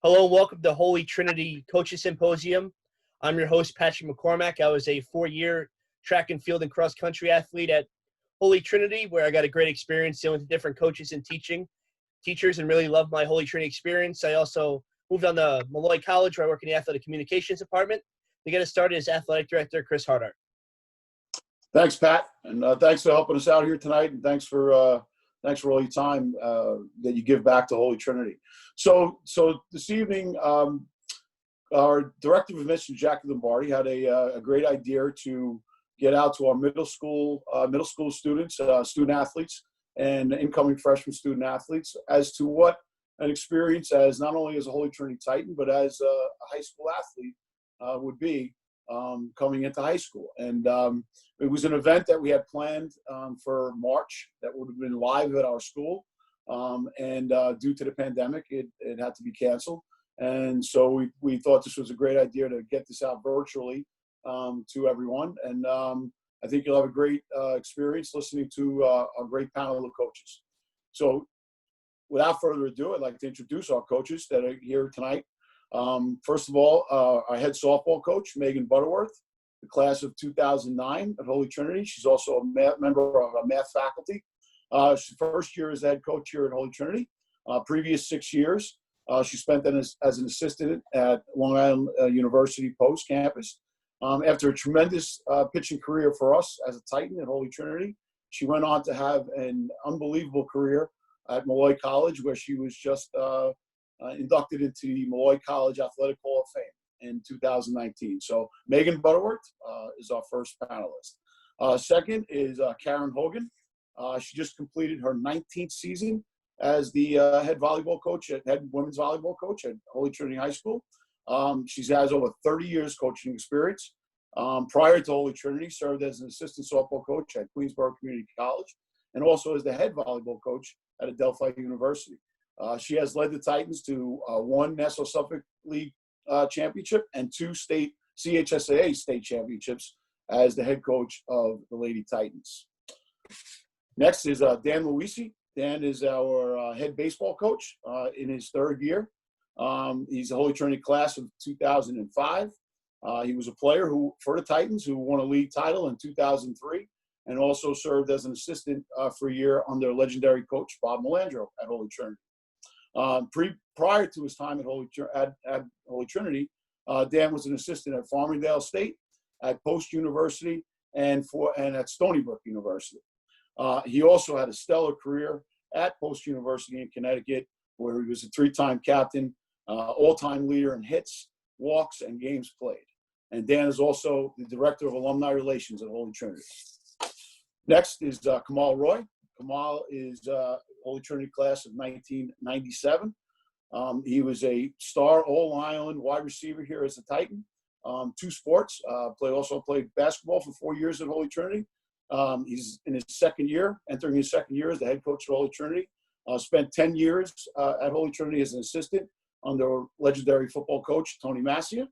Hello and welcome to Holy Trinity Coaches Symposium. I'm your host, Patrick McCormack. I was a 4-year track and field and cross-country athlete at Holy Trinity, where I got a great experience dealing with different coaches and teachers, and really loved my Holy Trinity experience. I also moved on to Molloy College, where I work in the athletic communications department. To get us started is athletic director Chris Hardart. Thanks, Pat, and thanks for helping us out here tonight, and thanks for all your time that you give back to Holy Trinity. So this evening, our director of admissions, Jackie Lombardi, had a great idea to get out to our middle school students, student athletes, and incoming freshman student athletes as to what an experience as not only as a Holy Trinity Titan, but as a high school athlete would be coming into high school. And it was an event that we had planned for March that would have been live at our school. And due to the pandemic, it had to be canceled. And so we thought this was a great idea to get this out virtually to everyone. And I think you'll have a great experience listening to a great panel of coaches. So without further ado, I'd like to introduce our coaches that are here tonight. First of all, our head softball coach, Megan Butterworth, the class of 2009 at Holy Trinity. She's also a member of our math faculty. First year as head coach here at Holy Trinity. Previous 6 years, she spent as an assistant at Long Island University Post campus. After a tremendous pitching career for us as a Titan at Holy Trinity, she went on to have an unbelievable career at Molloy College, where she was just inducted into the Molloy College Athletic Hall of Fame in 2019. So Megan Butterworth is our first panelist. Second is Karen Hogan. She just completed her 19th season as the head women's volleyball coach at Holy Trinity High School. She has over 30 years coaching experience. Prior to Holy Trinity, served as an assistant softball coach at Queensborough Community College, and also as the head volleyball coach at Adelphi University. She has led the Titans to one National Suffolk League championship and 2 state CHSAA state championships as the head coach of the Lady Titans. Next is Dan Luisi. Dan is our head baseball coach in his 3rd year. He's a Holy Trinity class of 2005. He was a player for the Titans who won a league title in 2003, and also served as an assistant for a year under legendary coach Bob Melandro at Holy Trinity. Prior to his time at Holy Trinity, Dan was an assistant at Farmingdale State, at Post University, and at Stony Brook University. He also had a stellar career at Post University in Connecticut, where he was a 3-time captain, all-time leader in hits, walks, and games played. And Dan is also the director of alumni relations at Holy Trinity. Next is Kamal Roy. Kamal is Holy Trinity class of 1997. He was a star All-Island wide receiver here as a Titan. 2 sports. Also played basketball for 4 years at Holy Trinity. He's in his 2nd year, entering his 2nd year as the head coach at Holy Trinity. Spent 10 years at Holy Trinity as an assistant under legendary football coach Tony Massia.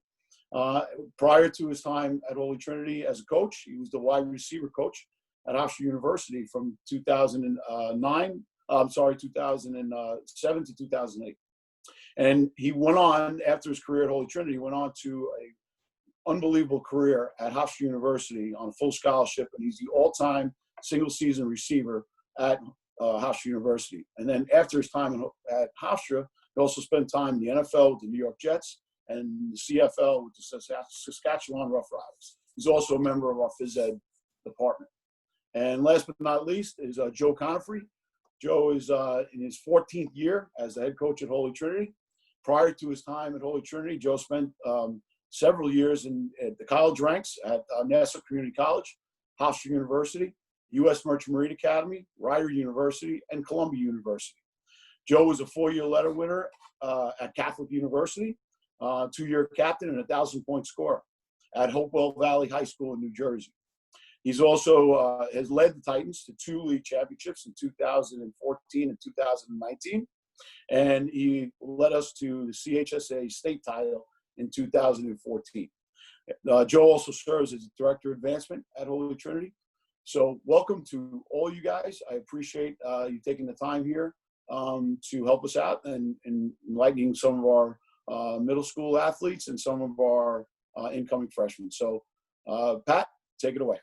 Prior to his time at Holy Trinity as a coach, he was the wide receiver coach at Hofstra University from 2007 to 2008. And he went on, after his career at Holy Trinity, went on to an unbelievable career at Hofstra University on a full scholarship, and he's the all-time single-season receiver at Hofstra University. And then after his time at Hofstra, he also spent time in the NFL with the New York Jets and the CFL with the Saskatchewan Roughriders. He's also a member of our phys ed department. And last but not least is Joe Conifrey. Joe is in his 14th year as the head coach at Holy Trinity. Prior to his time at Holy Trinity, Joe spent several years at the college ranks at Nassau Community College, Hofstra University, U.S. Merchant Marine Academy, Rider University, and Columbia University. Joe was a 4-year letter winner at Catholic University, 2-year captain, and a 1,000-point scorer at Hopewell Valley High School in New Jersey. He's also has led the Titans to 2 league championships in 2014 and 2019, and he led us to the CHSAA state title in 2014. Joe also serves as director of advancement at Holy Trinity. So welcome to all you guys. I appreciate you taking the time here to help us out and enlightening some of our middle school athletes and some of our incoming freshmen. So, Pat, take it away.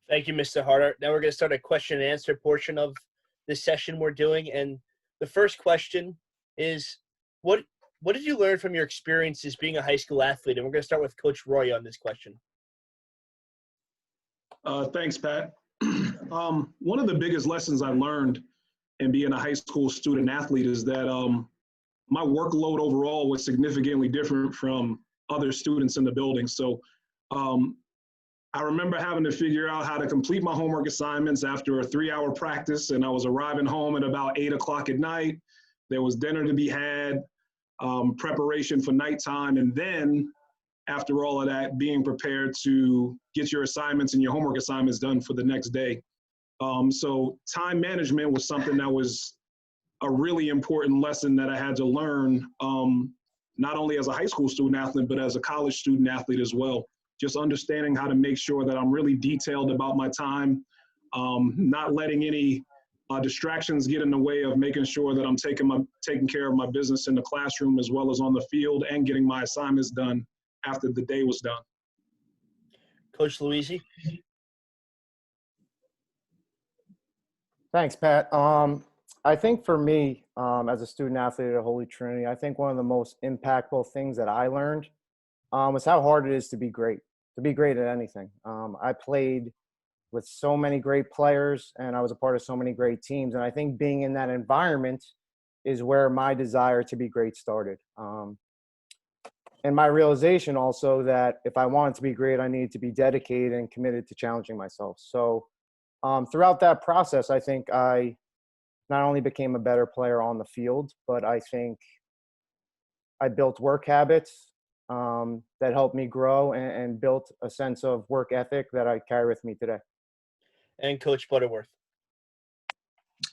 Thank you, Mr. Harder. Now we're going to start a question and answer portion of this session we're doing. And the first question is, what did you learn from your experiences being a high school athlete? And we're going to start with Coach Roy on this question. Thanks, Pat. One of the biggest lessons I learned in being a high school student athlete is that my workload overall was significantly different from other students in the building. So I remember having to figure out how to complete my homework assignments after a 3-hour practice, and I was arriving home at about 8 o'clock at night. There was dinner to be had, preparation for nighttime, and then after all of that, being prepared to get your assignments and your homework assignments done for the next day. So time management was something that was a really important lesson that I had to learn, not only as a high school student athlete, but as a college student athlete as well. Just understanding how to make sure that I'm really detailed about my time, not letting any distractions get in the way of making sure that I'm taking care of my business in the classroom as well as on the field, and getting my assignments done after the day was done. Coach Luisi? Thanks, Pat. I think for me, as a student athlete at Holy Trinity, I think one of the most impactful things that I learned was how hard it is to be great at anything. I played with so many great players, and I was a part of so many great teams. And I think being in that environment is where my desire to be great started. And my realization also that if I wanted to be great, I needed to be dedicated and committed to challenging myself. So throughout that process, I think I not only became a better player on the field, but I think I built work habits that helped me grow and built a sense of work ethic that I carry with me today. And Coach Butterworth?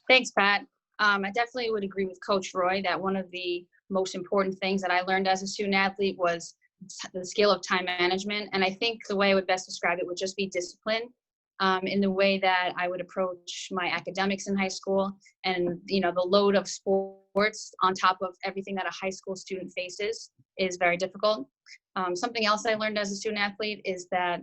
Thanks, Pat. I definitely would agree with Coach Roy that one of the most important things that I learned as a student athlete was the skill of time management. And I think the way I would best describe it would just be discipline in the way that I would approach my academics in high school. And, you know, the load of sports on top of everything that a high school student faces is very difficult. Something else I learned as a student athlete is that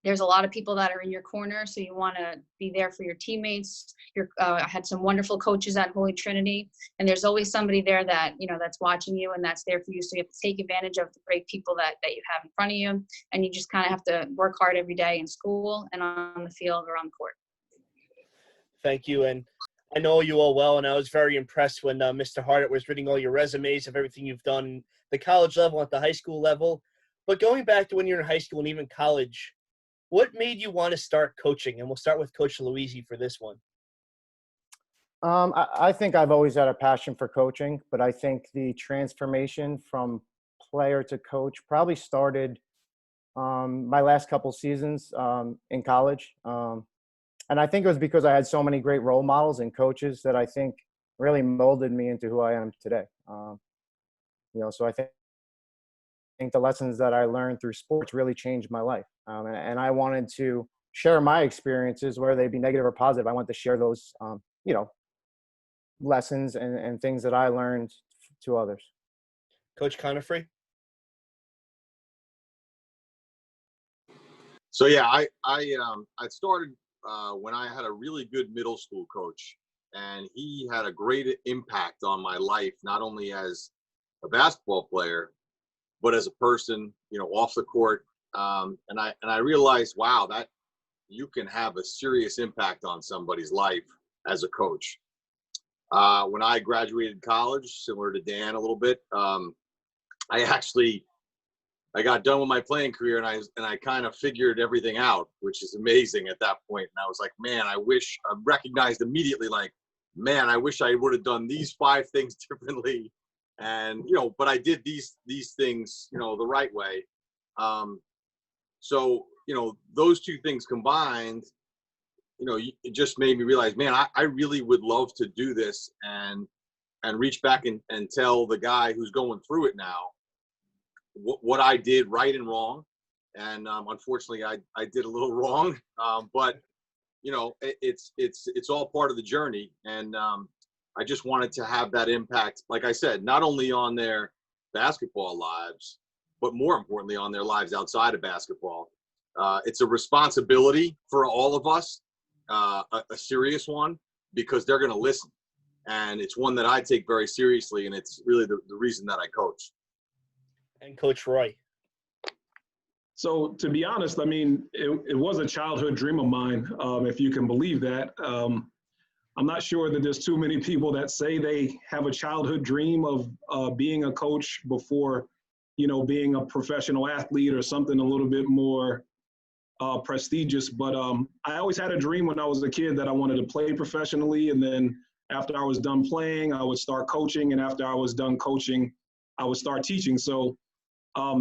there's a lot of people that are in your corner, so you want to be there for your teammates. I had some wonderful coaches at Holy Trinity, and there's always somebody there that, you know, that's watching you and that's there for you. So you have to take advantage of the great people that you have in front of you, and you just kind of have to work hard every day in school and on the field or on the court. Thank you. And I know you all well, and I was very impressed when Mr. Hardert was reading all your resumes of everything you've done, the college level, at the high school level. But going back to when you're in high school and even college, what made you want to start coaching? And we'll start with Coach Luisi for this one. I think I've always had a passion for coaching, but I think the transformation from player to coach probably started my last couple seasons in college. And I think it was because I had so many great role models and coaches that I think really molded me into who I am today. So I think the lessons that I learned through sports really changed my life. And I wanted to share my experiences, whether they be negative or positive. I wanted to share those, lessons and things that I learned to others. Coach Conifrey? So yeah, I started when I had a really good middle school coach, and he had a great impact on my life, not only as a basketball player, but as a person, off the court. And I realized, wow, that you can have a serious impact on somebody's life as a coach. When I graduated college, similar to Dan a little bit, I got done with my playing career, and I kind of figured everything out, which is amazing at that point. And I was like, man, I recognized immediately, like, man, I wish I would have done these 5 things differently. And, but I did these things, the right way. So, those 2 things combined, it just made me realize, man, I really would love to do this and reach back and tell the guy who's going through it now what I did right and wrong. And unfortunately, I did a little wrong, but it's all part of the journey. And I just wanted to have that impact, like I said, not only on their basketball lives, but more importantly on their lives outside of basketball. It's a responsibility for all of us, a serious one, because they're going to listen. And it's one that I take very seriously, and it's really the reason that I coach. And Coach Roy. So to be honest, I mean, it was a childhood dream of mine, if you can believe that. I'm not sure that there's too many people that say they have a childhood dream of being a coach before, you know, being a professional athlete or something a little bit more prestigious. But I always had a dream when I was a kid that I wanted to play professionally. And then after I was done playing, I would start coaching. And after I was done coaching, I would start teaching. So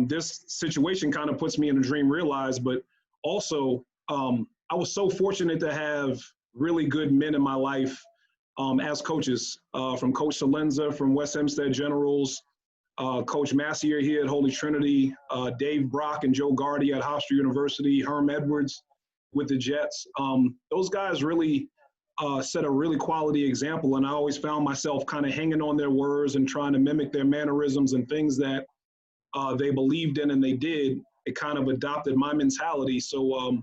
this situation kind of puts me in a dream realized, but also I was so fortunate to have really good men in my life as coaches, from Coach Salenza from West Hempstead Generals, Coach Massier here at Holy Trinity, Dave Brock and Joe Gardy at Hofstra University, Herm Edwards with the Jets. Those guys really set a really quality example, and I always found myself kind of hanging on their words and trying to mimic their mannerisms and things that they believed in and they did. It kind of adopted my mentality. So,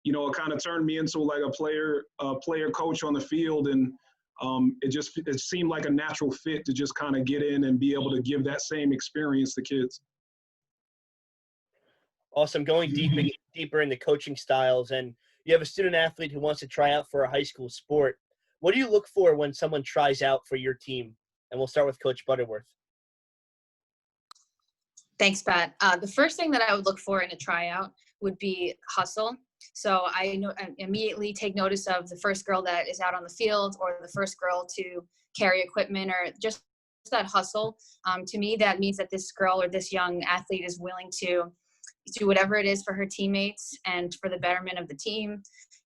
you know, it kind of turned me into like a player coach on the field. And it seemed like a natural fit to just kind of get in and be able to give that same experience to kids. Awesome. Going deeper into coaching styles, and you have a student athlete who wants to try out for a high school sport. What do you look for when someone tries out for your team? And we'll start with Coach Butterworth. Thanks, Pat. The first thing that I would look for in a tryout would be hustle. So I immediately take notice of the first girl that is out on the field, or the first girl to carry equipment, or just that hustle. To me, that means that this girl or this young athlete is willing to do whatever it is for her teammates and for the betterment of the team.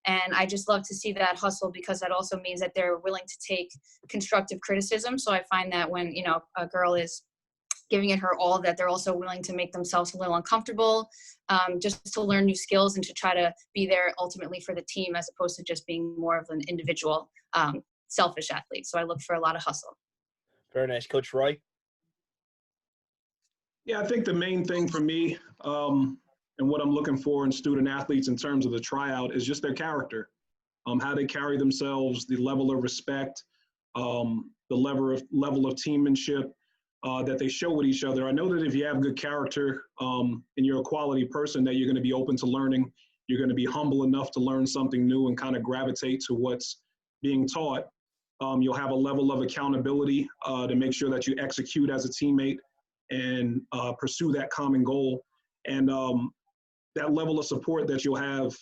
And I just love to see that hustle, because that also means that they're willing to take constructive criticism. So I find that when, you know, a girl is giving it her all, that they're also willing to make themselves a little uncomfortable, just to learn new skills and to try to be there ultimately for the team, as opposed to just being more of an individual, selfish athlete. So I look for a lot of hustle. Very nice. Coach Roy? Yeah, I think the main thing for me and what I'm looking for in student athletes in terms of the tryout is just their character, how they carry themselves, the level of respect, the level of teammanship that they show with each other. I know that if you have good character and you're a quality person, that you're going to be open to learning. You're going to be humble enough to learn something new and kind of gravitate to what's being taught. You'll have a level of accountability to make sure that you execute as a teammate and pursue that common goal. And that level of support that you'll have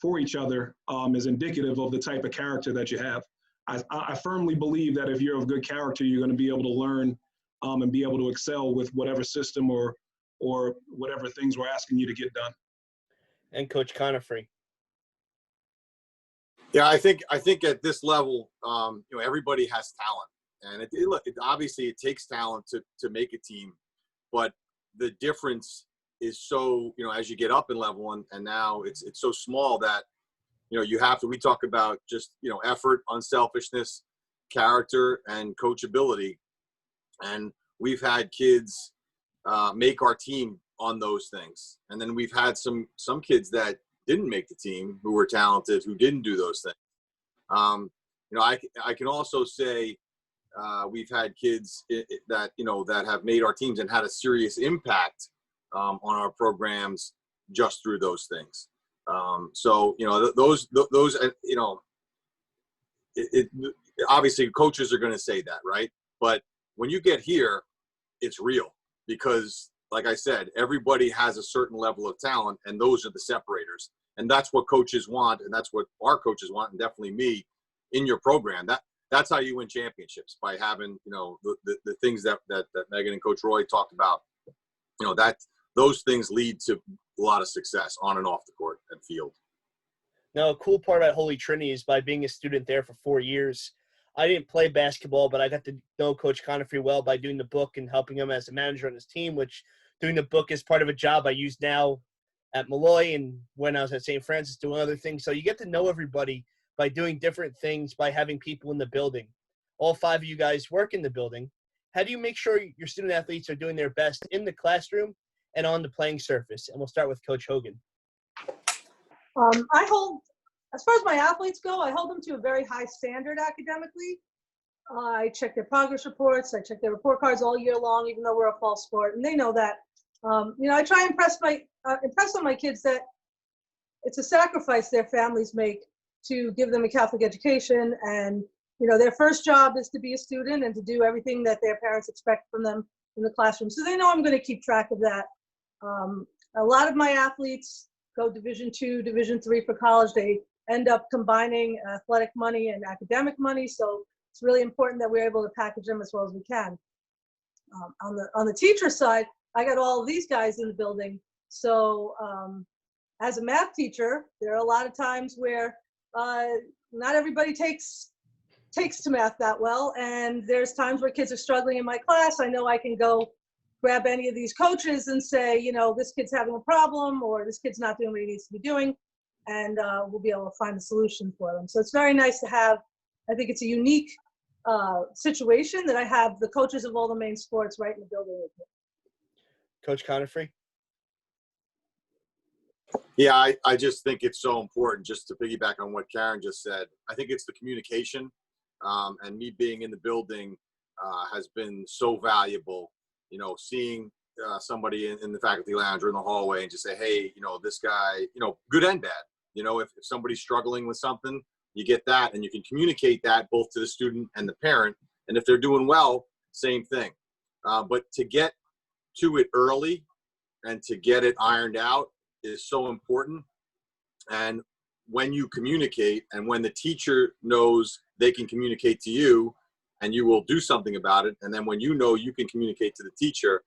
for each other is indicative of the type of character that you have. I firmly believe that if you're of good character, you're going to be able to learn and be able to excel with whatever system or whatever things we're asking you to get done. And Coach Conifrey. Yeah, I think at this level, you know, everybody has talent, and obviously it takes talent to make a team, but the difference is so, you know, as you get up in level and now it's so small that, you know, you have to. We talk about just, you know, effort, unselfishness, character, and coachability, and we've had kids make our team on those things, and then we've had some kids that didn't make the team who were talented, who didn't do those things. You know, I can also say we've had kids that, you know, that have made our teams and had a serious impact on our programs just through those things. So, you know, those you know, obviously coaches are going to say that, right? But when you get here, it's real, because like I said, everybody has a certain level of talent, and those are the separators. And that's what coaches want, and that's what our coaches want, and definitely me in your program. That's how you win championships, by having, you know, the things that Megan and Coach Roy talked about. You know, that those things lead to a lot of success on and off the court and field. Now, a cool part about Holy Trinity is by being a student there for 4 years, I didn't play basketball, but I got to know Coach Conifrey well by doing the book and helping him as a manager on his team, which doing the book is part of a job I use now at Malloy and when I was at St. Francis doing other things. So you get to know everybody by doing different things, by having people in the building. All 5 of you guys work in the building, how do you make sure your student athletes are doing their best in the classroom and on the playing surface? And we'll start with Coach Hogan. I hold, as far as my athletes go, I hold them to a very high standard academically. I check their progress reports. I check their report cards all year long, even though we're a fall sport, and they know that. I try and impress on my kids that it's a sacrifice their families make to give them a Catholic education, and their first job is to be a student and to do everything that their parents expect from them in the classroom. So they know I'm going to keep track of that. A lot of my athletes go Division II, Division III for college. They end up combining athletic money and academic money. So it's really important that we're able to package them as well as we can. On the teacher side, I got all of these guys in the building. So as a math teacher, there are a lot of times where not everybody takes to math that well. And there's times where kids are struggling in my class. I know I can go grab any of these coaches and say, this kid's having a problem, or this kid's not doing what he needs to be doing. And we'll be able to find a solution for them. So it's very nice to have, I think it's a unique situation that I have the coaches of all the main sports right in the building with me. Coach Conifrey? Yeah, I just think it's so important, just to piggyback on what Karen just said. I think it's the communication, and me being in the building has been so valuable. Seeing somebody in the faculty lounge or in the hallway and just say, hey, this guy, good and bad. If somebody's struggling with something, you get that, and you can communicate that both to the student and the parent. And if they're doing well, same thing. But to get to it early and to get it ironed out is so important. And when you communicate, and when the teacher knows they can communicate to you and you will do something about it, and then when you can communicate to the teacher,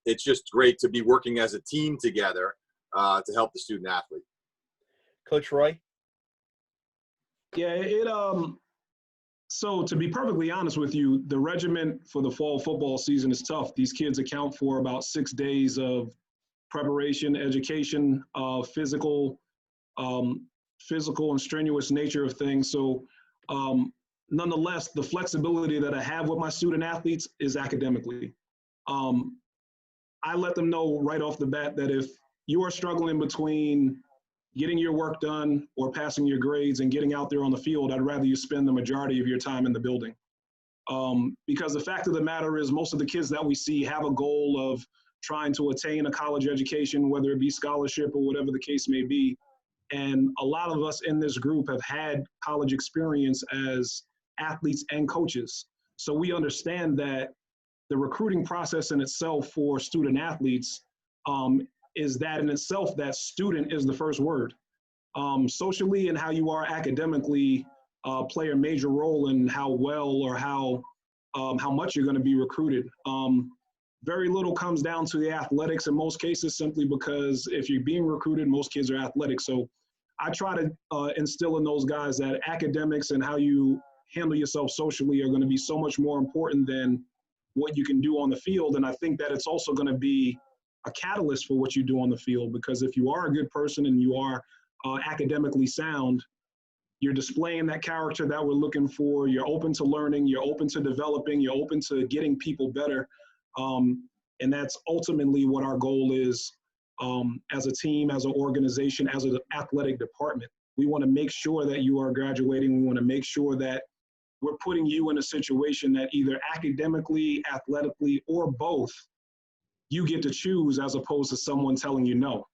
it's just great to be working as a team together to help the student athlete. Coach Roy? Yeah, so to be perfectly honest with you, the regiment for the fall football season is tough. These kids account for about 6 days of preparation, education, physical and strenuous nature of things. So nonetheless, the flexibility that I have with my student athletes is academically. I let them know right off the bat that if you are struggling between getting your work done or passing your grades and getting out there on the field, I'd rather you spend the majority of your time in the building. Because the fact of the matter is, most of the kids that we see have a goal of trying to attain a college education, whether it be scholarship or whatever the case may be. And a lot of us in this group have had college experience as athletes and coaches. So we understand that the recruiting process in itself for student athletes is that in itself, that student is the first word. Socially and how you are academically play a major role in how well or how much you're going to be recruited. Very little comes down to the athletics in most cases, simply because if you're being recruited, most kids are athletic. So I try to instill in those guys that academics and how you handle yourself socially are going to be so much more important than what you can do on the field. And I think that it's also going to be a catalyst for what you do on the field, because if you are a good person and you are academically sound, you're displaying that character that we're looking for. You're open to learning, you're open to developing, you're open to getting people better. And that's ultimately what our goal is as a team, as an organization, as an athletic department. We want to make sure that you are graduating. We want to make sure that we're putting you in a situation that either academically, athletically, or both, you get to choose, as opposed to someone telling you no.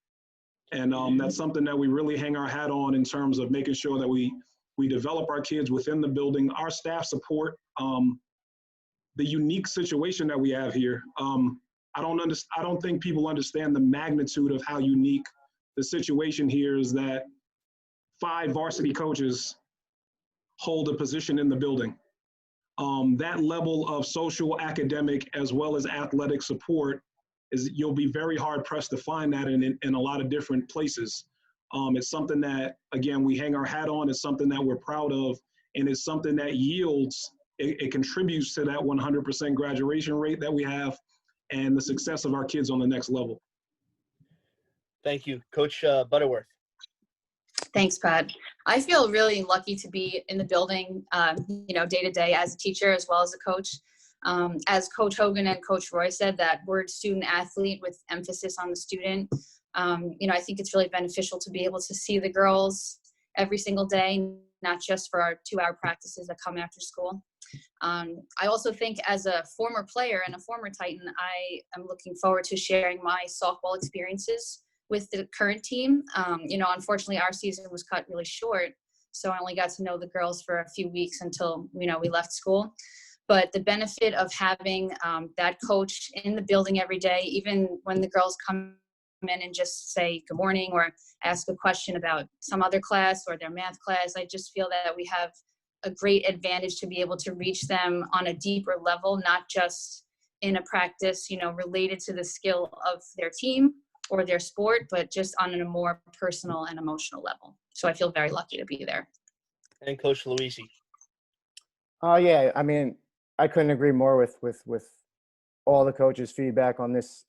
And that's something that we really hang our hat on in terms of making sure that we develop our kids within the building. Our staff support the unique situation that we have here. I don't think people understand the magnitude of how unique the situation here is, that 5 varsity coaches hold a position in the building. That level of social, academic, as well as athletic support you'll be very hard pressed to find that in a lot of different places. It's something that, again, we hang our hat on. It's something that we're proud of, and it's something that yields, it contributes to that 100% graduation rate that we have and the success of our kids on the next level. Thank you. Coach Butterworth. Thanks, Pat. I feel really lucky to be in the building, day to day as a teacher as well as a coach. As Coach Hogan and Coach Roy said, that word student athlete with emphasis on the student, I think it's really beneficial to be able to see the girls every single day, not just for our 2-hour practices that come after school. I also think as a former player and a former Titan, I am looking forward to sharing my softball experiences with the current team. Unfortunately, our season was cut really short, so I only got to know the girls for a few weeks until, we left school. But the benefit of having that coach in the building every day, even when the girls come in and just say good morning or ask a question about some other class or their math class, I just feel that we have a great advantage to be able to reach them on a deeper level, not just in a practice, related to the skill of their team or their sport, but just on a more personal and emotional level. So I feel very lucky to be there. And Coach Luisi. Yeah, I mean, I couldn't agree more with all the coaches' feedback on this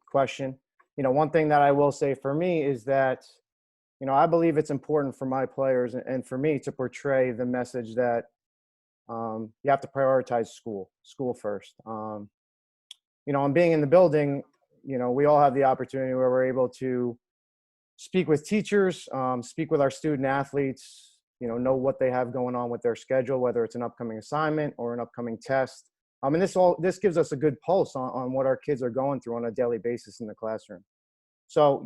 question. One thing that I will say for me is that, I believe it's important for my players and for me to portray the message that you have to prioritize school first. And being in the building, we all have the opportunity where we're able to speak with teachers, speak with our student athletes, know what they have going on with their schedule, whether it's an upcoming assignment or an upcoming test. And this gives us a good pulse on what our kids are going through on a daily basis in the classroom. So,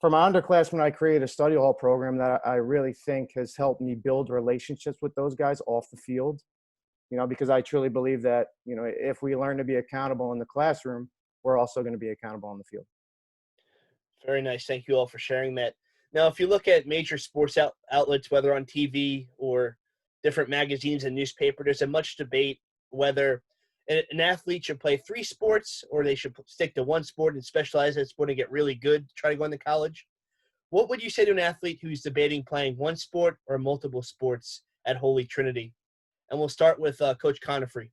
for my underclassmen, I created a study hall program that I really think has helped me build relationships with those guys off the field, because I truly believe that, if we learn to be accountable in the classroom, we're also going to be accountable on the field. Very nice. Thank you all for sharing that. Now, if you look at major sports outlets, whether on TV or different magazines and newspaper, there's a much debate whether an athlete should play 3 sports or they should stick to one sport and specialize in that sport and get really good to try to go into college. What would you say to an athlete who's debating playing one sport or multiple sports at Holy Trinity? And we'll start with Coach Conifrey.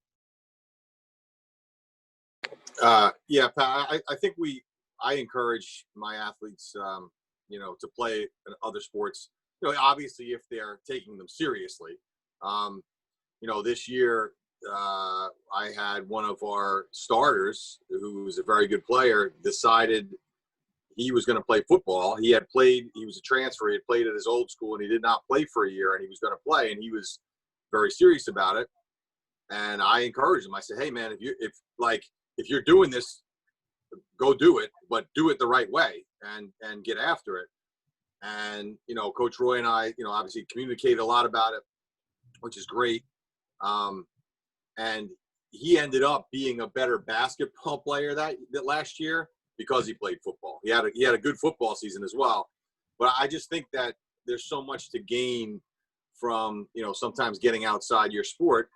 Yeah, Pat, I think I encourage my athletes, to play in other sports, obviously if they're taking them seriously. This year I had one of our starters, who's a very good player, decided he was going to play football. He was a transfer. He had played at his old school and he did not play for a year, and he was going to play, and he was very serious about it. And I encouraged him. I said, hey man, if you're doing this, go do it, but do it the right way and get after it. And, Coach Roy and I, obviously communicated a lot about it, which is great. And he ended up being a better basketball player that last year because he played football. He had a good football season as well. But I just think that there's so much to gain from, sometimes getting outside your sport.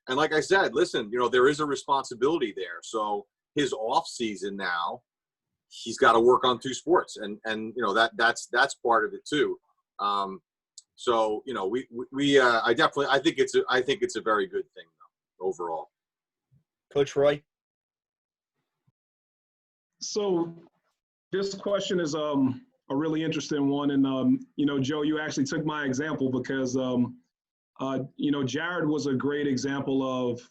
And like I said, listen, there is a responsibility there. So his off season now, he's got to work on 2 sports, and that's part of it too. So I think it's a very good thing though, overall. Coach Roy. So this question is a really interesting one, and Joe, you actually took my example because Jared was a great example of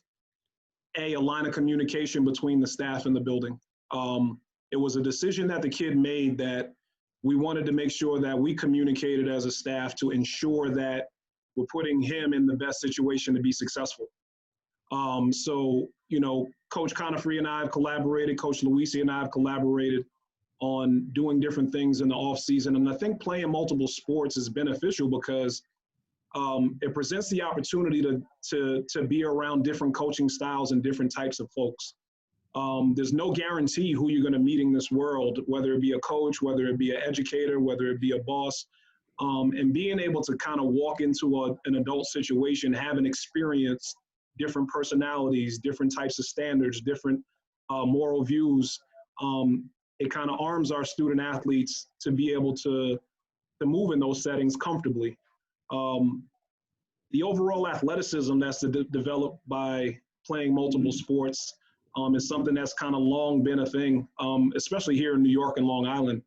a line of communication between the staff and the building. It was a decision that the kid made that we wanted to make sure that we communicated as a staff to ensure that we're putting him in the best situation to be successful. So, Coach Conifrey and I have collaborated, Coach Luisi and I have collaborated on doing different things in the off season. And I think playing multiple sports is beneficial because it presents the opportunity to be around different coaching styles and different types of folks. There's no guarantee who you're going to meet in this world, whether it be a coach, whether it be an educator, whether it be a boss, and being able to kind of walk into an adult situation, having experienced different personalities, different types of standards, different moral views, it kind of arms our student athletes to be able to move in those settings comfortably. The overall athleticism that's developed by playing multiple sports is something that's kind of long been a thing, especially here in New York and Long Island.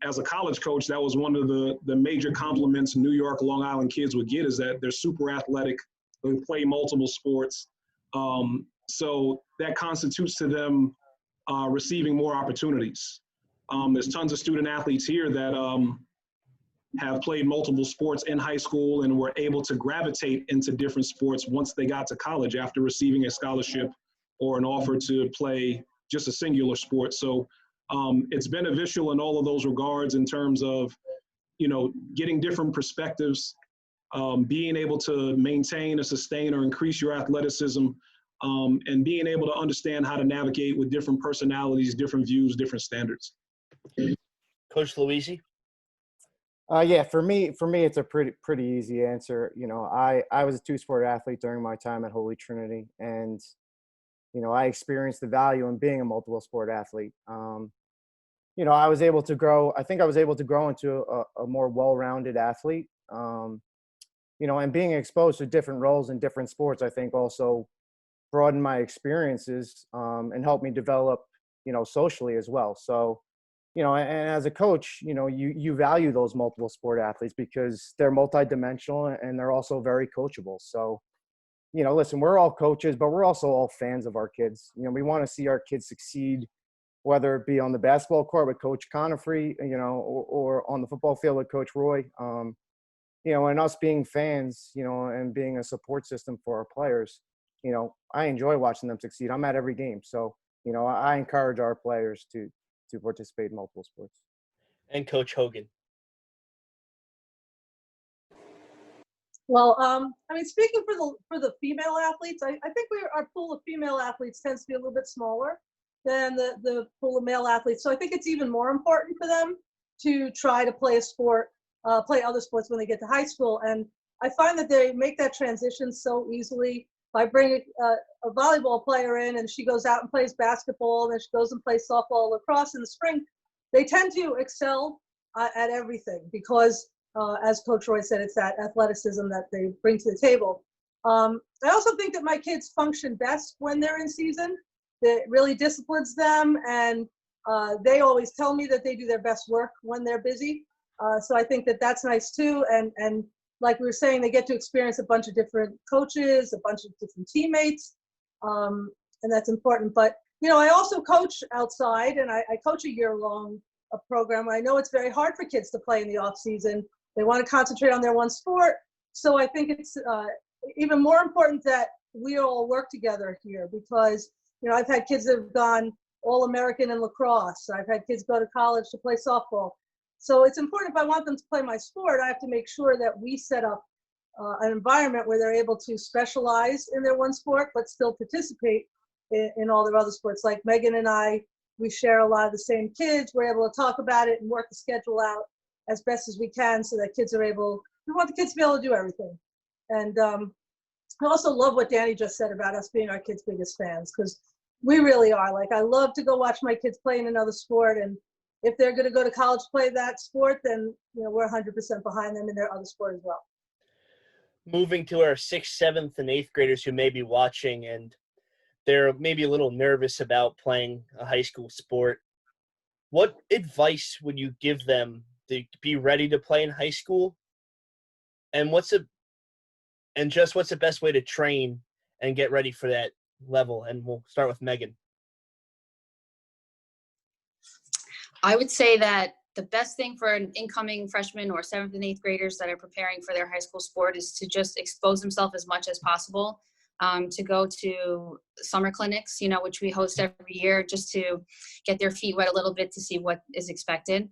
As a college coach, that was one of the major compliments New York, Long Island kids would get, is that they're super athletic, they play multiple sports, So that constitutes to them receiving more opportunities. There's tons of student athletes here that have played multiple sports in high school and were able to gravitate into different sports once they got to college after receiving a scholarship or an offer to play just a singular sport. So it's beneficial in all of those regards in terms of, getting different perspectives, being able to maintain or sustain or increase your athleticism, and being able to understand how to navigate with different personalities, different views, different standards. Coach Louisi? Yeah, for me, it's a pretty easy answer. I was a two-sport athlete during my time at Holy Trinity, and I experienced the value in being a multiple sport athlete. I was able to grow. I think I was able to grow into a more well-rounded athlete. And being exposed to different roles in different sports, I think also broadened my experiences and helped me develop, socially as well. So, and as a coach, you value those multiple sport athletes because they're multidimensional and they're also very coachable. So, listen, we're all coaches, but we're also all fans of our kids. We want to see our kids succeed, whether it be on the basketball court with Coach Conifrey, or on the football field with Coach Roy. And us being fans, and being a support system for our players, I enjoy watching them succeed. I'm at every game. So, I encourage our players to participate in multiple sports. And Coach Hogan? Well, speaking for the female athletes, I think our pool of female athletes tends to be a little bit smaller than the pool of male athletes. So I think it's even more important for them to try to play a sport, play other sports when they get to high school. And I find that they make that transition so easily by bringing a volleyball player in, and she goes out and plays basketball, and then she goes and plays softball, lacrosse in the spring. They tend to excel at everything because, as Coach Roy said, it's that athleticism that they bring to the table. I also think that my kids function best when they're in season. It really disciplines them, and they always tell me that they do their best work when they're busy. So I think that that's nice too. And like we were saying, they get to experience a bunch of different coaches, a bunch of different teammates, and that's important. But, I also coach outside, and I coach a year-long program. I know it's very hard for kids to play in the off season. They want to concentrate on their one sport. So I think it's even more important that we all work together here because, I've had kids that have gone All-American in lacrosse. I've had kids go to college to play softball. So it's important if I want them to play my sport, I have to make sure that we set up an environment where they're able to specialize in their one sport, but still participate in all their other sports. Like Megan and I, we share a lot of the same kids. We're able to talk about it and work the schedule out as best as we can so that we want the kids to be able to do everything. And I also love what Danny just said about us being our kids' biggest fans, because we really are. Like, I love to go watch my kids play in another sport, and if they're going to go to college to play that sport, then we're 100% behind them in their other sport as well. Moving to our 6th, 7th, and 8th graders who may be watching and they're maybe a little nervous about playing a high school sport, what advice would you give them to be ready to play in high school? And what's the best way to train and get ready for that level? And we'll start with Megan. I would say that the best thing for an incoming freshman or 7th and 8th graders that are preparing for their high school sport is to just expose themselves as much as possible, to go to summer clinics, which we host every year, just to get their feet wet a little bit to see what is expected.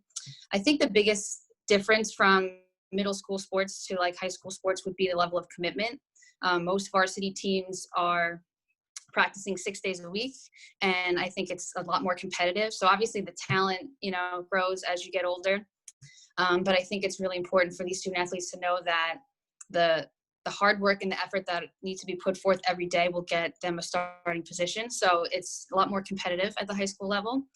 I think the biggest difference from middle school sports to like high school sports would be the level of commitment. Most varsity teams are practicing 6 days a week, and I think it's a lot more competitive. So obviously the talent, grows as you get older. But I think it's really important for these student athletes to know that the hard work and the effort that needs to be put forth every day will get them a starting position. So it's a lot more competitive at the high school level.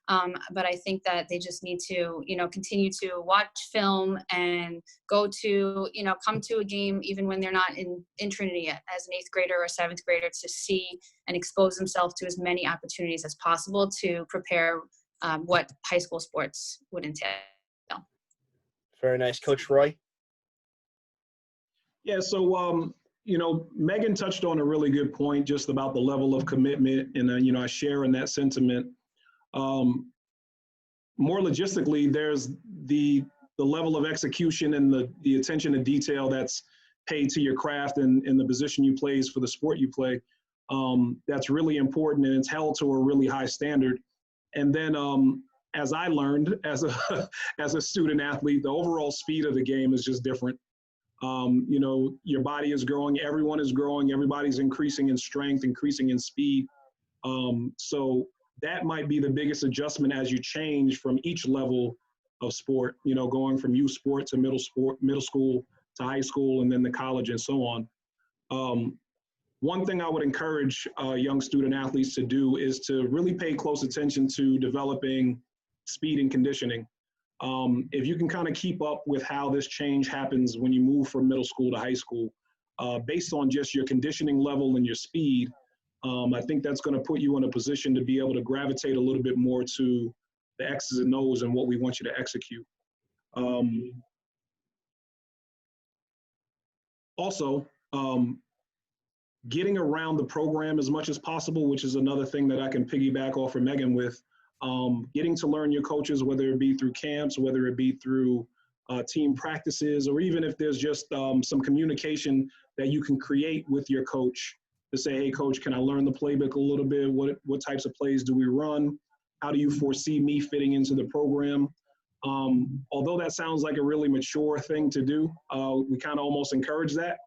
But I think that they just need to, continue to watch film and go to, come to a game even when they're not in Trinity yet, as an 8th grader or 7th grader, to see and expose themselves to as many opportunities as possible to prepare what high school sports would entail. Very nice. Coach Roy? Yeah, so, Megan touched on a really good point just about the level of commitment, and I share in that sentiment. More logistically, there's the level of execution and the attention to detail that's paid to your craft and the position you play for the sport you play. That's really important, and it's held to a really high standard. And then, as I learned as a student athlete, the overall speed of the game is just different. Your body is growing, everyone is growing, everybody's increasing in strength, increasing in speed. So that might be the biggest adjustment as you change from each level of sport, going from youth sport to middle school to high school, and then the college and so on. One thing I would encourage young student athletes to do is to really pay close attention to developing speed and conditioning. If you can kind of keep up with how this change happens when you move from middle school to high school, based on just your conditioning level and your speed, I think that's going to put you in a position to be able to gravitate a little bit more to the X's and O's and what we want you to execute. Also, getting around the program as much as possible, which is another thing that I can piggyback off of Megan with. Getting to learn your coaches, whether it be through camps, whether it be through team practices, or even if there's just some communication that you can create with your coach to say, hey, coach, can I learn the playbook a little bit? What types of plays do we run? How do you foresee me fitting into the program? Although that sounds like a really mature thing to do, we kind of almost encourage that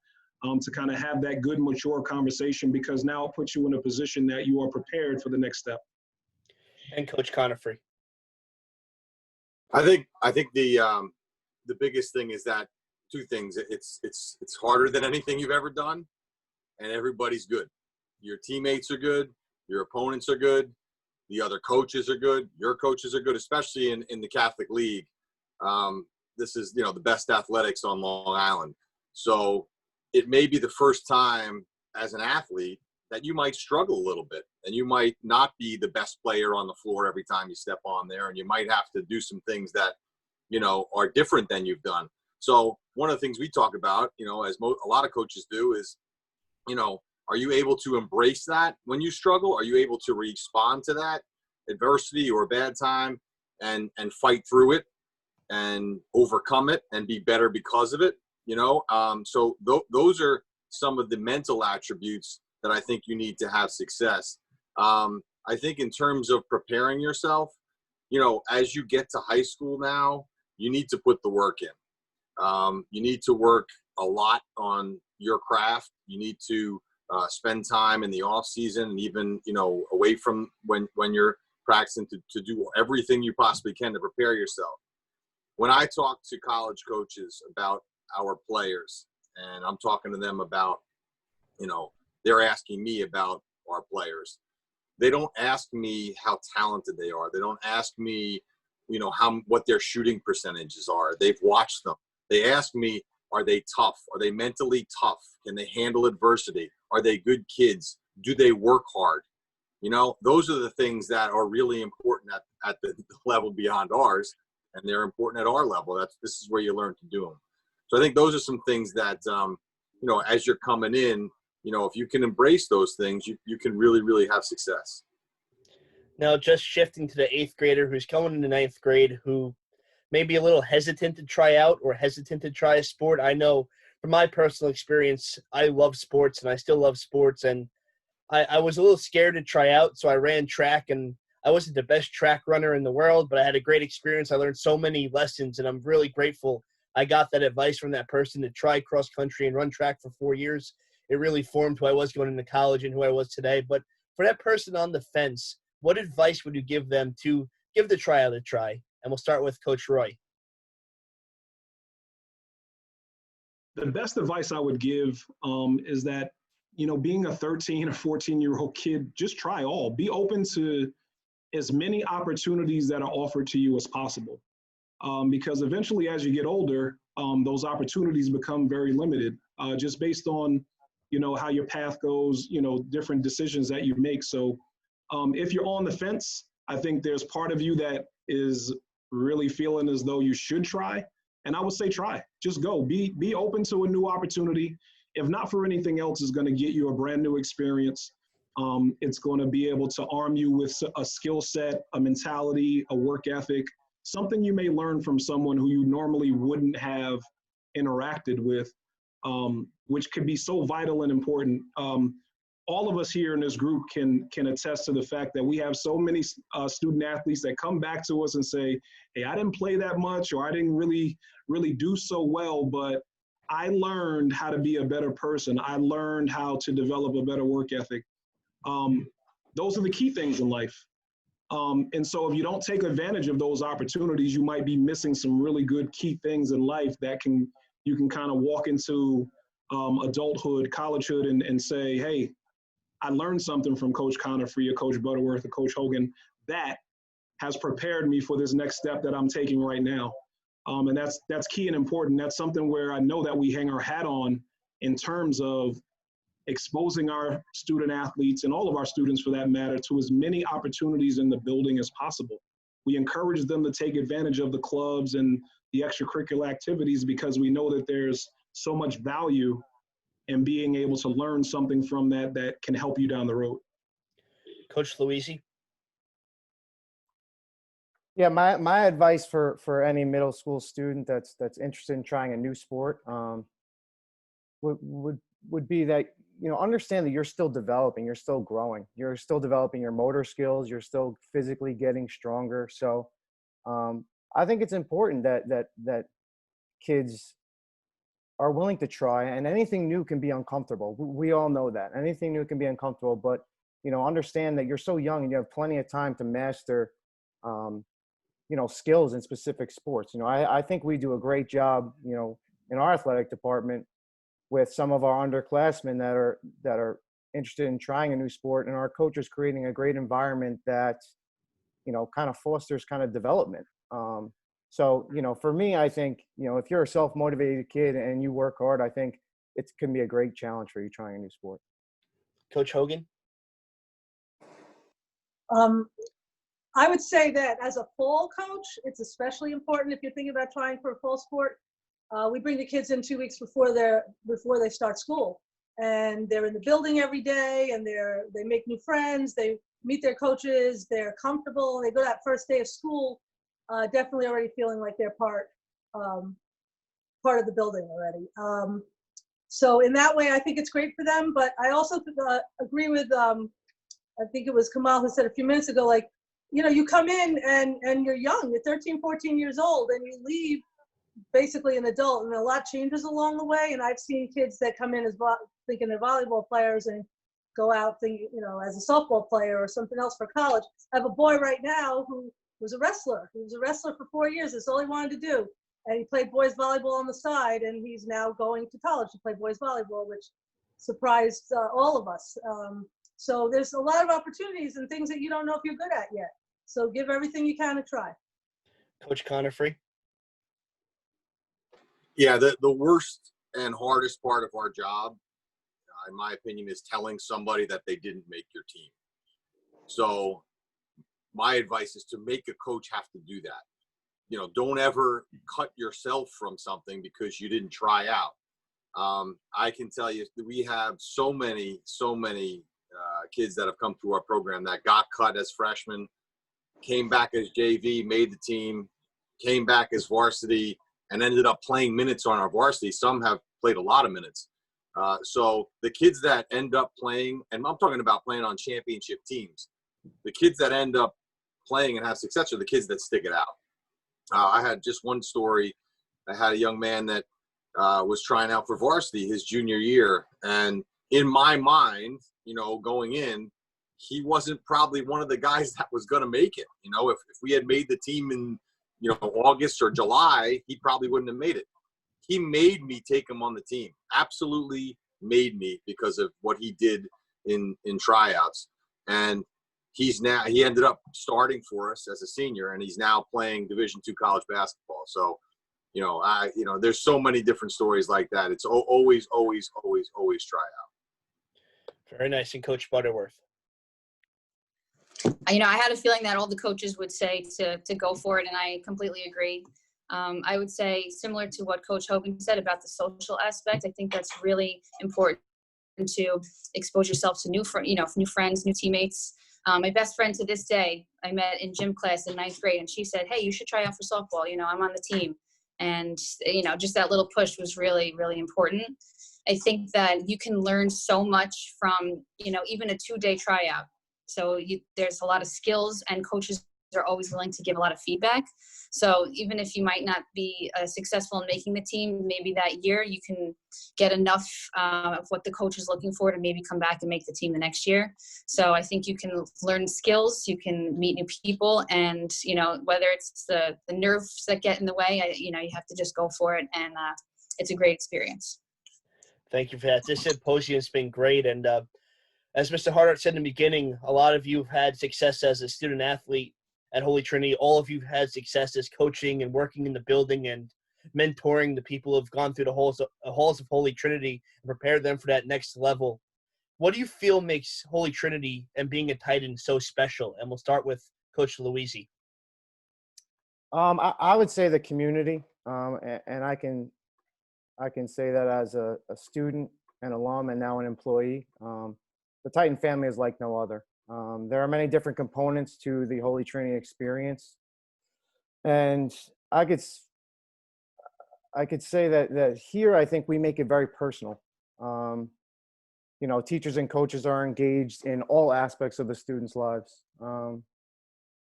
to kind of have that good, mature conversation, because now it puts you in a position that you are prepared for the next step. And Coach Conifrey. I think the biggest thing is that two things. It's harder than anything you've ever done, and everybody's good. Your teammates are good. Your opponents are good. The other coaches are good. Your coaches are good, especially in the Catholic League. This is, the best athletics on Long Island. So it may be the first time as an athlete that you might struggle a little bit, and you might not be the best player on the floor every time you step on there, and you might have to do some things that, are different than you've done. So one of the things we talk about, as a lot of coaches do is, are you able to embrace that when you struggle? Are you able to respond to that adversity or a bad time and fight through it and overcome it and be better because of it? So those are some of the mental attributes that I think you need to have success. I think in terms of preparing yourself, as you get to high school now, you need to put the work in. You need to work a lot on your craft. You need to spend time in the off season and even, away from when you're practicing to do everything you possibly can to prepare yourself. When I talk to college coaches about our players, and I'm talking to them about, they're asking me about our players. They don't ask me how talented they are. They don't ask me, what their shooting percentages are. They've watched them. They ask me, are they tough? Are they mentally tough? Can they handle adversity? Are they good kids? Do they work hard? Those are the things that are really important at the level beyond ours, and they're important at our level. This is where you learn to do them. So I think those are some things that, as you're coming in, if you can embrace those things, you can really, really have success. Now, just shifting to the 8th grader who's coming into 9th grade, who may be a little hesitant to try out or hesitant to try a sport. I know from my personal experience, I love sports and I still love sports. And I was a little scared to try out, so I ran track, and I wasn't the best track runner in the world, but I had a great experience. I learned so many lessons, and I'm really grateful I got that advice from that person to try cross country and run track for 4 years. It really formed who I was going into college and who I was today. But for that person on the fence, what advice would you give them to give the tryout a try? And we'll start with Coach Roy. The best advice I would give is that, being a 13 or 14-year-old kid, just try all. Be open to as many opportunities that are offered to you as possible. Because eventually, as you get older, those opportunities become very limited, just based on, how your path goes, different decisions that you make. So if you're on the fence, I think there's part of you that is really feeling as though you should try. And I would say try. Just go. Be open to a new opportunity. if not for anything else, is going to get you a brand new experience. It's going to be able to arm you with a skill set, a mentality, a work ethic, something you may learn from someone who you normally wouldn't have interacted with, which could be so vital and important. All of us here in this group can attest to the fact that we have so many student athletes that come back to us and say, hey, I didn't play that much, or I didn't really do so well, but I learned how to be a better person. I learned how to develop a better work ethic. Those are the key things in life. And so if you don't take advantage of those opportunities, you might be missing some really good key things in life that you can kind of walk into adulthood, collegehood, and say, hey, I learned something from Coach Conifrey or Coach Butterworth or Coach Hogan that has prepared me for this next step that I'm taking right now. And that's key and important. That's something where I know that we hang our hat on in terms of exposing our student athletes, and all of our students for that matter, to as many opportunities in the building as possible. We encourage them to take advantage of the clubs and the extracurricular activities because we know that there's so much value in being able to learn something from that can help you down the road. Coach Louisi? Yeah, my advice for any middle school student that's interested in trying a new sport would be that, understand that you're still developing, you're still growing, you're still developing your motor skills, you're still physically getting stronger. So I think it's important that kids are willing to try, and anything new can be uncomfortable. We all know that anything new can be uncomfortable, but understand that you're so young and you have plenty of time to master skills in specific sports. I think we do a great job in our athletic department with some of our underclassmen that are interested in trying a new sport, and our coach is creating a great environment that kind of fosters kind of development. So for me, I think if you're a self-motivated kid and you work hard, I think it can be a great challenge for you trying a new sport. Coach Hogan? I would say that as a fall coach, it's especially important if you're thinking about trying for a fall sport. We bring the kids in 2 weeks before they start school, and they're in the building every day, and they make new friends, they meet their coaches, they're comfortable, they go that first day of school definitely already feeling like they're part of the building already. So in that way, I think it's great for them. But I also agree with I think it was Kamal who said a few minutes ago, like, you come in and you're young, you're 13, 14 years old, and you leave basically an adult, and a lot changes along the way. And I've seen kids that come in as thinking they're volleyball players and go out thinking, as a softball player or something else for college. I have a boy right now who was a wrestler. He was a wrestler for 4 years. That's all he wanted to do. And he played boys volleyball on the side, and he's now going to college to play boys volleyball, which surprised all of us. So there's a lot of opportunities and things that you don't know if you're good at yet. So give everything you can a try. Coach Conifrey? Yeah, the worst and hardest part of our job, in my opinion, is telling somebody that they didn't make your team. So my advice is to make a coach have to do that. Don't ever cut yourself from something because you didn't try out. I can tell you that we have so many kids that have come through our program that got cut as freshmen, came back as JV, made the team, came back as varsity, and ended up playing minutes on our varsity. Some have played a lot of minutes. So the kids that end up playing, and I'm talking about playing on championship teams, the kids that end up playing and have success are the kids that stick it out. I had just one story. I had a young man that was trying out for varsity his junior year. And in my mind, going in, he wasn't probably one of the guys that was going to make it. If we had made the team in, August or July, he probably wouldn't have made it. He made me take him on the team. Absolutely made me, because of what he did in tryouts. And he ended up starting for us as a senior, and he's now playing Division II college basketball. So, there's so many different stories like that. It's always try out. Very nice. And Coach Butterworth? I had a feeling that all the coaches would say to go for it, and I completely agree. I would say similar to what Coach Hogan said about the social aspect. I think that's really important to expose yourself to new friends, new teammates. My best friend to this day, I met in gym class in 9th grade, and she said, "Hey, you should try out for softball. I'm on the team." And, just that little push was really, really important. I think that you can learn so much from, even a 2-day tryout. So there's a lot of skills, and coaches are always willing to give a lot of feedback. So even if you might not be successful in making the team, maybe that year you can get enough of what the coach is looking for to maybe come back and make the team the next year. So I think you can learn skills, you can meet new people, and whether it's the nerves that get in the way, you have to just go for it, and it's a great experience. Thank you for that. This symposium's been great, and as Mr. Hardart said in the beginning, a lot of you have had success as a student athlete at Holy Trinity. All of you have had success as coaching and working in the building and mentoring the people who have gone through the halls of Holy Trinity and prepared them for that next level. What do you feel makes Holy Trinity and being a Titan so special? And we'll start with Coach Louisi. I would say the community, and I can say that as a student, an alum, and now an employee. The Titan family is like no other. There are many different components to the Holy Trinity experience, and I could say that here I think we make it very personal. Teachers and coaches are engaged in all aspects of the students' lives. And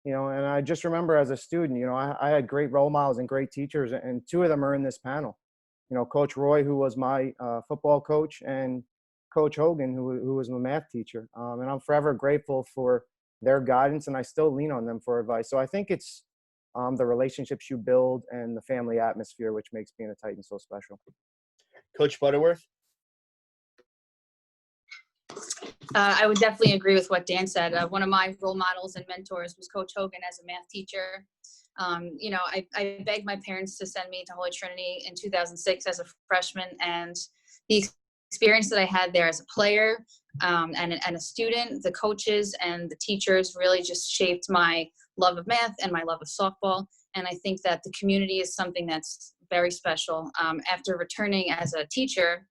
I just remember as a student, I had great role models and great teachers, and 2 of them are in this panel. Coach Roy, who was my football coach, and Coach Hogan, who was my math teacher. And I'm forever grateful for their guidance, and I still lean on them for advice. So I think it's the relationships you build and the family atmosphere which makes being a Titan so special. Coach Butterworth? I would definitely agree with what Dan said. One of my role models and mentors was Coach Hogan as a math teacher. I begged my parents to send me to Holy Trinity in 2006 as a freshman, and the experience that I had there as a player and a student, the coaches and the teachers really just shaped my love of math and my love of softball. And I think that the community is something that's very special. After returning as a teacher,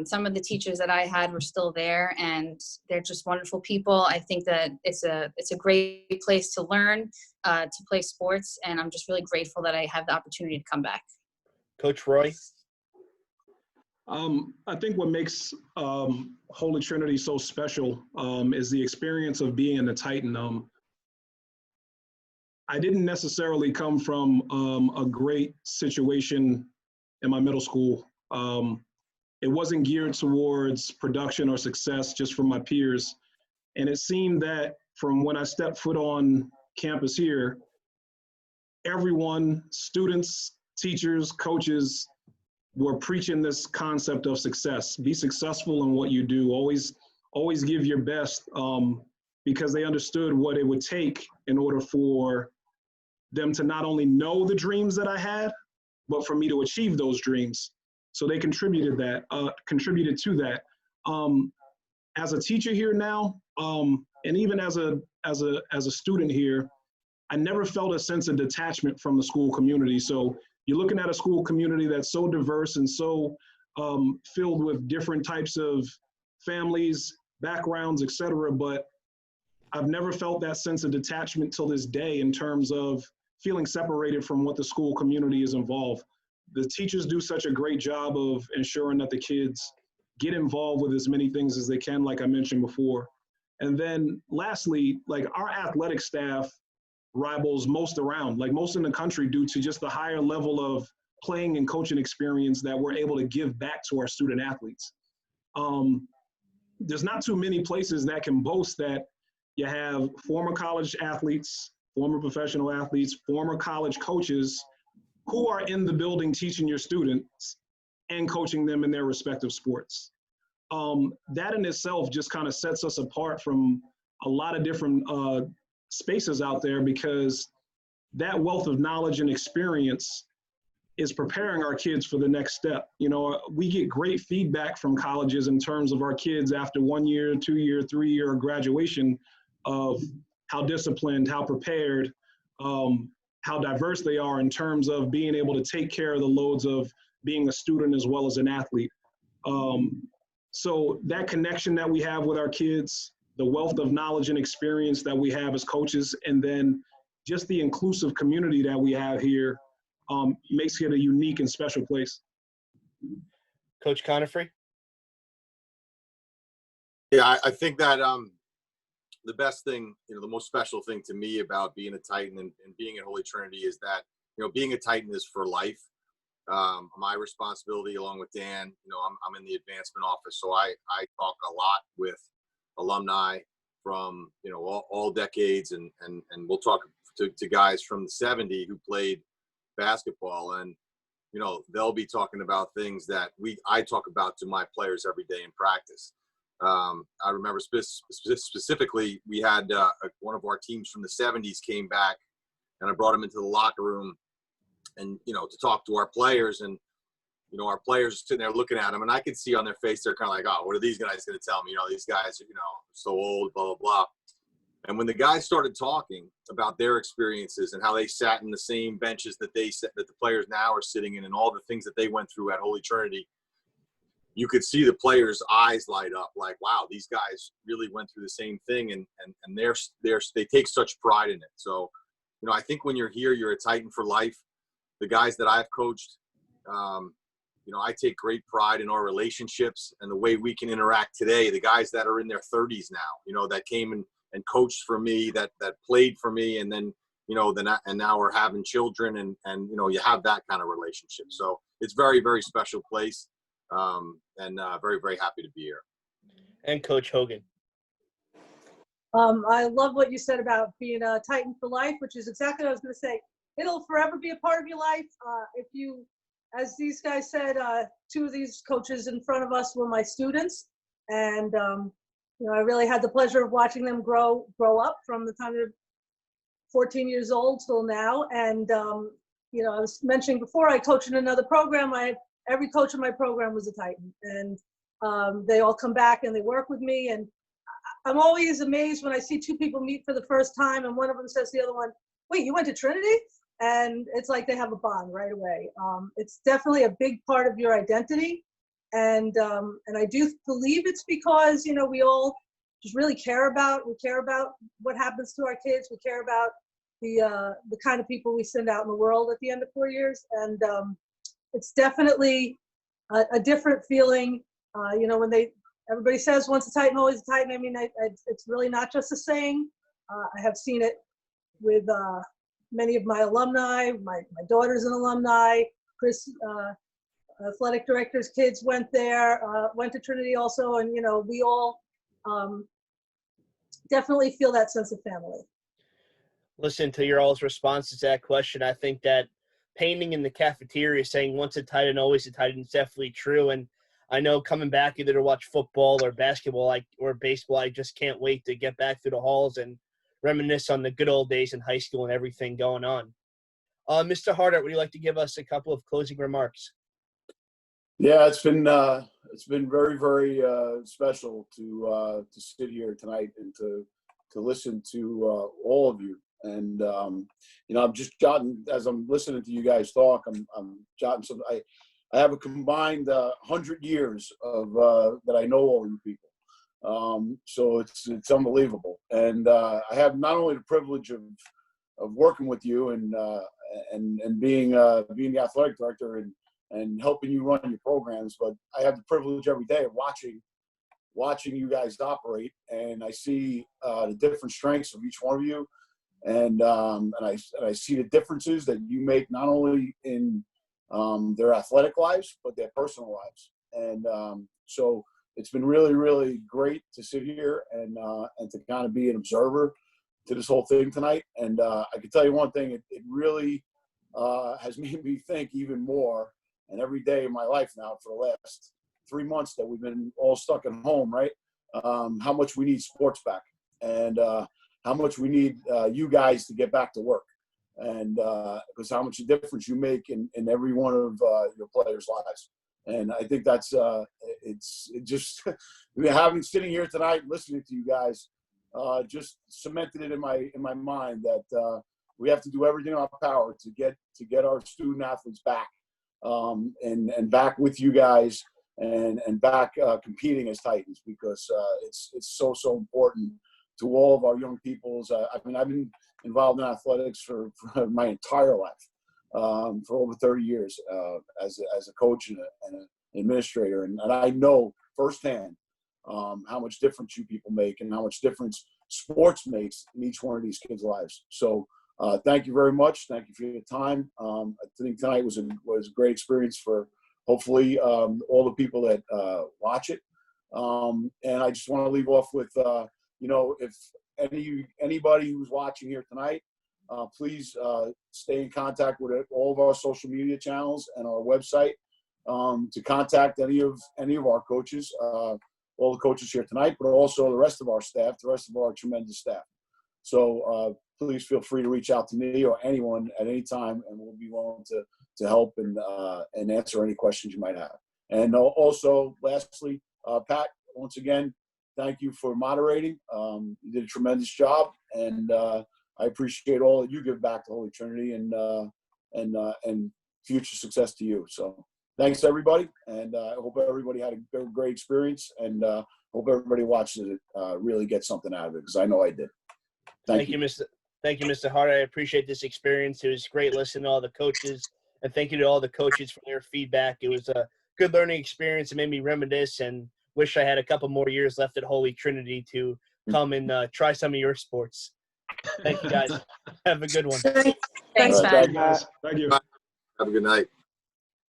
some of the teachers that I had were still there, and they're just wonderful people. I think that it's a great place to learn, to play sports, and I'm just really grateful that I have the opportunity to come back. Coach Roy? I think what makes Holy Trinity so special is the experience of being in the Titan. I didn't necessarily come from a great situation in my middle school. It wasn't geared towards production or success just from my peers. And it seemed that from when I stepped foot on campus here, everyone, students, teachers, coaches, were preaching this concept of success. Be successful in what you do. Always give your best, because they understood what it would take in order for them to not only know the dreams that I had, but for me to achieve those dreams. So they contributed to that. As a teacher here now, and even as a student here, I never felt a sense of detachment from the school community. So you're looking at a school community that's so diverse and so filled with different types of families, backgrounds, etc. But I've never felt that sense of detachment till this day in terms of feeling separated from what the school community is involved. The teachers do such a great job of ensuring that the kids get involved with as many things as they can, like I mentioned before. And then lastly, like our athletic staff rivals most around, like most in the country, due to just the higher level of playing and coaching experience that we're able to give back to our student athletes. There's not too many places that can boast that you have former college athletes, former professional athletes, former college coaches who are in the building teaching your students and coaching them in their respective sports. That in itself just kind of sets us apart from a lot of different spaces out there, because that wealth of knowledge and experience is preparing our kids for the next step. We get great feedback from colleges in terms of our kids after 1 year, 2 year, 3 year graduation of how disciplined, how prepared, how diverse they are in terms of being able to take care of the loads of being a student as well as an athlete. So that connection that we have with our kids, the wealth of knowledge and experience that we have as coaches, and then just the inclusive community that we have here makes it a unique and special place. Coach Conifrey? Yeah, I think that the best thing, the most special thing to me about being a Titan and being at Holy Trinity is that, being a Titan is for life. My responsibility, along with Dan, I'm in the advancement office, so I talk a lot with alumni from all decades, and we'll talk to guys from the '70s who played basketball, and they'll be talking about things that I talk about to my players every day in practice. I remember specifically we had one of our teams from the '70s came back, and I brought him into the locker room, and to talk to our players, and our players are sitting there looking at them, and I could see on their face they're kind of like, oh, what are these guys going to tell me? These guys are so old, blah blah blah. And when the guys started talking about their experiences and how they sat in the same benches that the players now are sitting in, and all the things that they went through at Holy Trinity, you could see the players' eyes light up, like, wow, these guys really went through the same thing, and they take such pride in it. So, I think when you're here, you're a Titan for life. The guys that I've coached, I take great pride in our relationships and the way we can interact today. The guys that are in their 30s now, that came and coached for me, that played for me, and then, and now we're having children, and you have that kind of relationship. So it's very, very special place, and very, very happy to be here. And Coach Hogan? I love what you said about being a Titan for life, which is exactly what I was going to say. It'll forever be a part of your life. If you, as these guys said, two of these coaches in front of us were my students, and I really had the pleasure of watching them grow up from the time they're 14 years old till now. And I was mentioning before, I coached in another program. Every coach in my program was a Titan, and they all come back and they work with me. And I'm always amazed when I see two people meet for the first time, and one of them says to the other one, "Wait, you went to Trinity?" And it's like they have a bond right away. It's definitely a big part of your identity. And I do believe it's because, we all just really care about what happens to our kids. We care about the kind of people we send out in the world at the end of 4 years. And it's definitely a different feeling. When everybody says once a Titan, always a Titan. I mean, it's really not just a saying. I have seen it with many of my alumni. My daughter's an alumni. Chris, athletic director's kids went to Trinity also. And, we all definitely feel that sense of family. Listen to your all's responses to that question. I think that painting in the cafeteria saying once a Titan, always a Titan is definitely true. And I know coming back either to watch football or basketball or baseball, I just can't wait to get back through the halls and reminisce on the good old days in high school and everything going on. Mr. Hardart, would you like to give us a couple of closing remarks? Yeah, it's been very, very special to sit here tonight and to listen to all of you. And I'm just jotting as I'm listening to you guys talk. I'm jotting some. I have a combined 100 years of that I know all you people. So it's unbelievable. And I have not only the privilege of working with you and being the athletic director and helping you run your programs, but I have the privilege every day of watching you guys operate, and I see the different strengths of each one of you, and I see the differences that you make not only in their athletic lives but their personal lives, and so it's been really, really great to sit here and to kind of be an observer to this whole thing tonight. And I can tell you one thing, it really has made me think even more, and every day of my life now for the last 3 months that we've been all stuck at home, right? How much we need sports back, and how much we need you guys to get back to work, and because how much difference you make in every one of your players' lives. And I think that's it's just sitting here tonight listening to you guys just cemented it in my mind that we have to do everything in our power to get our student athletes back, and back with you guys, and back competing as Titans, because it's so important to all of our young peoples. I mean, I've been involved in athletics for my entire life, for over 30 years as a coach and an administrator, and I know firsthand how much difference you people make and how much difference sports makes in each one of these kids' lives. So thank you very much. Thank you for your time. I think tonight was a great experience for hopefully all the people that watch it. And I just want to leave off with, if anybody who's watching here tonight, please stay in contact with all of our social media channels and our website to contact any of our coaches, all the coaches here tonight, but also the rest of our staff, the rest of our tremendous staff. So please feel free to reach out to me or anyone at any time, and we'll be willing to help and answer any questions you might have. And also, lastly, Pat, once again, thank you for moderating. You did a tremendous job, and I appreciate all that you give back to Holy Trinity, and future success to you. So thanks, everybody, and I hope everybody had a great experience, and hope everybody watches it really get something out of it, because I know I did. Thank you. Thank you, Mr. Hart. I appreciate this experience. It was great listening to all the coaches, and thank you to all the coaches for their feedback. It was a good learning experience. It made me reminisce and wish I had a couple more years left at Holy Trinity to come and try some of your sports. Thank you, guys. Have a good one. Thanks, All right, Pat. Guys, thank you. Have a good night.